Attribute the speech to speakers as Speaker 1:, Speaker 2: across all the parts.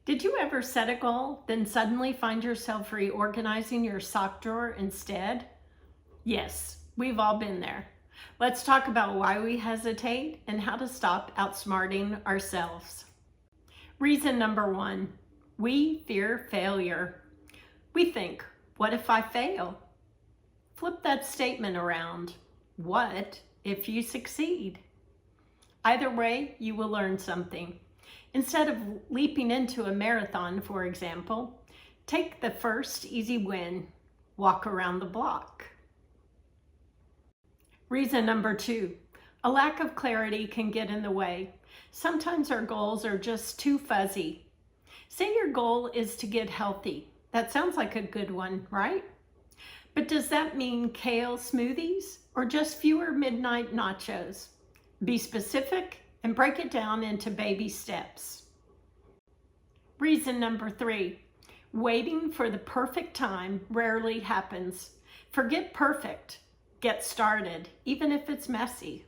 Speaker 1: Did you ever set a goal, then suddenly find yourself reorganizing your sock drawer instead? Yes, we've all been there. Let's talk about why we hesitate and how to stop outsmarting ourselves. Reason number one, we fear failure. We think, what if I fail? Flip that statement around. What if you succeed? Either way, you will learn something. Instead of leaping into a marathon, for example, take the first easy win, walk around the block. Reason number two, a lack of clarity can get in the way. Sometimes our goals are just too fuzzy. Say your goal is to get healthy. That sounds like a good one, right? But does that mean kale smoothies or just fewer midnight nachos? Be specific and break it down into baby steps. Reason number three, waiting for the perfect time rarely happens. Forget perfect. Get started, even if it's messy.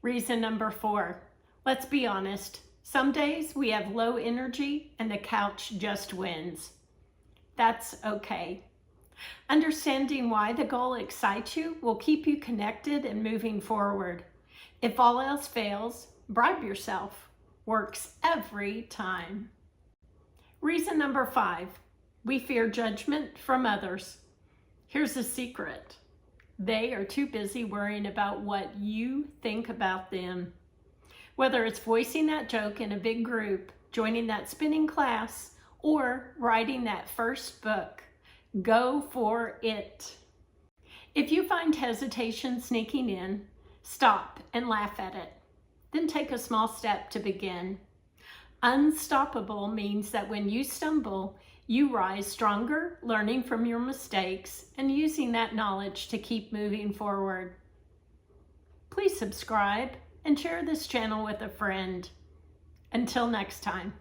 Speaker 1: Reason number four, let's be honest. Some days we have low energy and the couch just wins. That's okay. Understanding why the goal excites you will keep you connected and moving forward. If all else fails, bribe yourself. Works every time. Reason number five, we fear judgment from others. Here's a secret. They are too busy worrying about what you think about them. Whether it's voicing that joke in a big group, joining that spinning class, or writing that first book, go for it. If you find hesitation sneaking in, stop and laugh at it. Then take a small step to begin. Unstoppable means that when you stumble, you rise stronger, learning from your mistakes and using that knowledge to keep moving forward. Please subscribe and share this channel with a friend. Until next time.